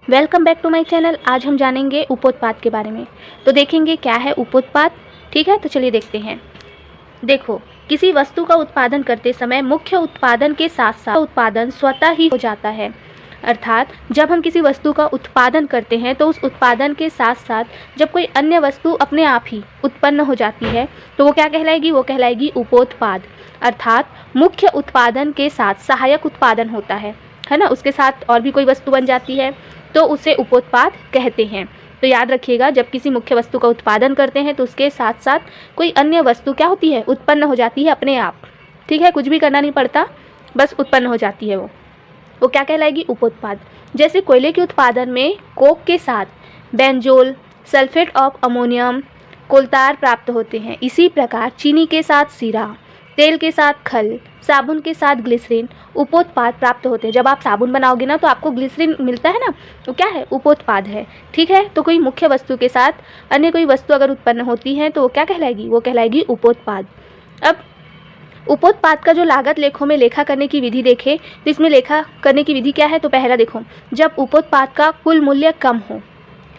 Welcome back to my channel. आज हम जानेंगे उपोत्पाद के बारे में। तो देखेंगे क्या है उपोत्पाद। ठीक है, तो चलिए देखते हैं। देखो, किसी वस्तु का उत्पादन करते समय मुख्य उत्पादन के साथ साथ उत्पादन स्वतः ही हो जाता है। अर्थात जब हम किसी वस्तु का उत्पादन करते हैं तो उस उत्पादन के साथ साथ जब कोई अन्य वस्तु अपने आप ही उत्पन्न हो जाती है तो वो क्या कहलाएगी? वो कहलाएगी उपोत्पाद। अर्थात मुख्य उत्पादन के साथ सहायक उत्पादन होता है ना, उसके साथ और भी कोई वस्तु बन जाती है तो उसे उपोत्पाद कहते हैं। तो याद रखिएगा, जब किसी मुख्य वस्तु का उत्पादन करते हैं तो उसके साथ साथ कोई अन्य वस्तु क्या होती है? उत्पन्न हो जाती है अपने आप। ठीक है, कुछ भी करना नहीं पड़ता, बस उत्पन्न हो जाती है वो क्या कहलाएगी? उपोत्पाद। जैसे कोयले के उत्पादन में कोक के साथ बेंजोल, सल्फेट ऑफ अमोनियम, कोलतार प्राप्त होते हैं। इसी प्रकार चीनी के साथ सीरा, तेल के साथ खल, साबुन के साथ ग्लिसरीन उपोत्पाद प्राप्त होते हैं। जब आप साबुन बनाओगे ना तो आपको ग्लिसरीन मिलता है ना, तो क्या है? उपोत्पाद है। ठीक है, तो कोई मुख्य वस्तु के साथ अन्य कोई वस्तु अगर उत्पन्न होती है तो वो क्या कहलाएगी? वो कहलाएगी उपोत्पाद। अब उपोत्पाद का जो लागत लेखों में लेखा करने की विधि देखें तो इसमें लेखा करने की विधि क्या है? तो पहला देखो, जब उपोत्पाद का कुल मूल्य कम हो।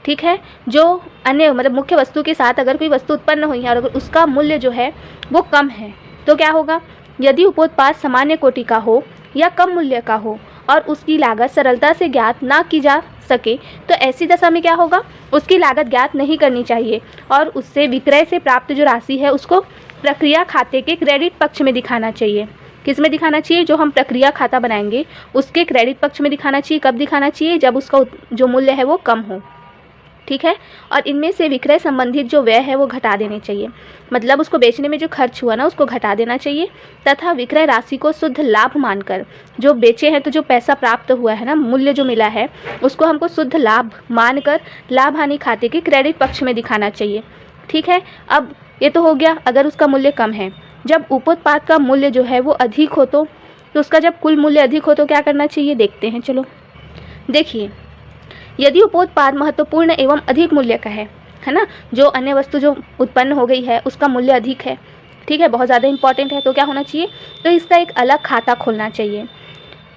ठीक है, जो अन्य मतलब मुख्य वस्तु के साथ अगर कोई वस्तु उत्पन्न हुई है और अगर उसका मूल्य जो है वो कम है तो क्या होगा? यदि उपोत्पाद सामान्य कोटि का हो या कम मूल्य का हो और उसकी लागत सरलता से ज्ञात ना की जा सके तो ऐसी दशा में क्या होगा? उसकी लागत ज्ञात नहीं करनी चाहिए और उससे विक्रय से प्राप्त जो राशि है उसको प्रक्रिया खाते के क्रेडिट पक्ष में दिखाना चाहिए। किस में दिखाना चाहिए? जो हम प्रक्रिया खाता बनाएंगे उसके क्रेडिट पक्ष में दिखाना चाहिए। कब दिखाना चाहिए? जब उसका जो मूल्य है वो कम हो। ठीक है, और इनमें से विक्रय संबंधित जो व्यय है वो घटा देने चाहिए। मतलब उसको बेचने में जो खर्च हुआ ना उसको घटा देना चाहिए तथा विक्रय राशि को शुद्ध लाभ मानकर, जो बेचे हैं तो जो पैसा प्राप्त हुआ है ना, मूल्य जो मिला है उसको हमको शुद्ध लाभ मानकर लाभ हानि खाते के क्रेडिट पक्ष में दिखाना चाहिए। ठीक है, अब ये तो हो गया अगर उसका मूल्य कम है। जब उपोत्पाद का मूल्य जो है वो अधिक हो तो उसका जब कुल मूल्य अधिक हो तो क्या करना चाहिए? देखते हैं। चलो देखिए, यदि उपोत्पाद महत्वपूर्ण एवं अधिक मूल्य का है ना, जो अन्य वस्तु जो उत्पन्न हो गई है उसका मूल्य अधिक है, ठीक है, बहुत ज़्यादा इंपॉर्टेंट है, तो क्या होना चाहिए? तो इसका एक अलग खाता खोलना चाहिए।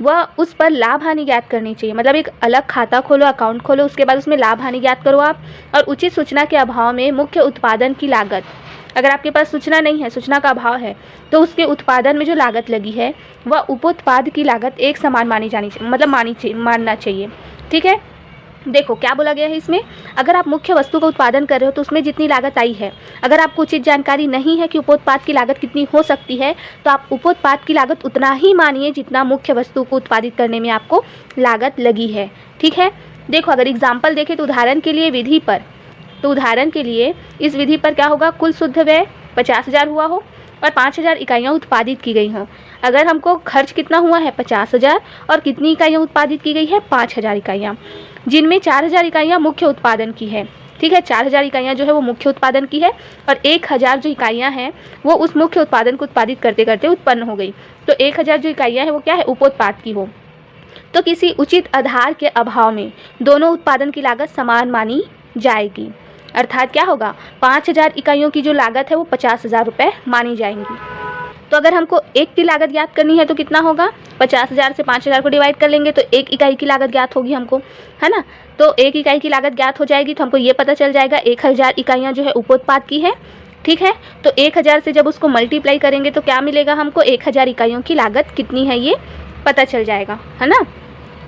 वह उस पर लाभ हानि ज्ञात करनी चाहिए। मतलब एक अलग खाता खोलो, अकाउंट खोलो, उसके बाद उसमें लाभ हानि ज्ञात करो आप। और उचित सूचना के अभाव में मुख्य उत्पादन की लागत, अगर आपके पास सूचना नहीं है, सूचना का अभाव है, तो उसके उत्पादन में जो लागत लगी है वह उपोत्पाद की लागत एक समान मानी जानी चाहिए, मतलब मानना चाहिए। ठीक है, देखो क्या बोला गया है इसमें, अगर आप मुख्य वस्तु का उत्पादन कर रहे हो तो उसमें जितनी लागत आई है, अगर आपको उचित जानकारी नहीं है कि उपोत्पाद की लागत कितनी हो सकती है तो आप उपोत्पाद की लागत उतना ही मानिए जितना मुख्य वस्तु को उत्पादित करने में आपको लागत लगी है। ठीक है, देखो अगर एग्जाम्पल देखें तो उदाहरण के लिए विधि पर, तो उदाहरण के लिए इस विधि पर क्या होगा? कुल शुद्ध व्यय 50,000 हुआ हो और 5,000 इकाइयाँ उत्पादित की गई हों। अगर हमको खर्च कितना हुआ है? 50,000 और कितनी इकाइयाँ उत्पादित की गई है? 5,000 इकाइयाँ, जिनमें 4,000 इकाइयाँ मुख्य उत्पादन की है। ठीक है, 4,000 इकाइयाँ जो है वो मुख्य उत्पादन की है और 1,000 जो इकाइयाँ हैं वो उस मुख्य उत्पादन को उत्पादित करते करते उत्पन्न हो गई। तो 1,000 जो इकाइयाँ हैं वो क्या है? उपोत्पाद की हो। तो किसी उचित आधार के अभाव में दोनों उत्पादन की लागत समान मानी जाएगी। अर्थात क्या होगा? 5,000 इकाइयों की जो लागत है वो 50,000 रुपये मानी जाएंगी। तो अगर हमको एक की लागत ज्ञात करनी है तो कितना होगा? 50,000 से 5,000 को डिवाइड कर लेंगे तो एक इकाई की लागत ज्ञात होगी हमको, है ना। तो एक इकाई की लागत ज्ञात हो जाएगी तो हमको ये पता चल जाएगा 1,000 इकाइयाँ जो है उपोत्पाद की है। ठीक है, तो 1,000 से जब उसको मल्टीप्लाई करेंगे तो क्या मिलेगा हमको? 1,000 इकाइयों की लागत कितनी है ये पता चल जाएगा, है ना।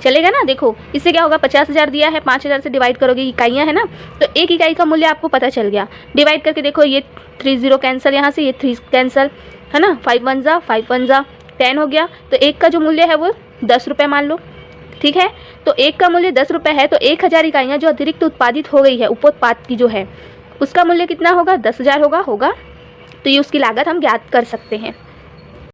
चलेगा ना। देखो इससे क्या होगा? 50,000 दिया है, 5,000 से डिवाइड करोगे, इकाइयाँ है ना, तो एक इकाई का मूल्य आपको पता चल गया। डिवाइड करके देखो, ये 3 0 कैंसिल, यहाँ से ये 3 कैंसिल, है ना, 5 1 जा 5 1 जा 10 हो गया। तो एक का जो मूल्य है वो 10 रुपये मान लो। ठीक है, तो एक का मूल्य 10 रुपये है तो 1,000 इकाइयाँ जो अतिरिक्त उत्पादित हो गई है उपोत्पाद की जो है उसका मूल्य कितना होगा? 10,000 होगा। तो ये उसकी लागत हम ज्ञात कर सकते हैं।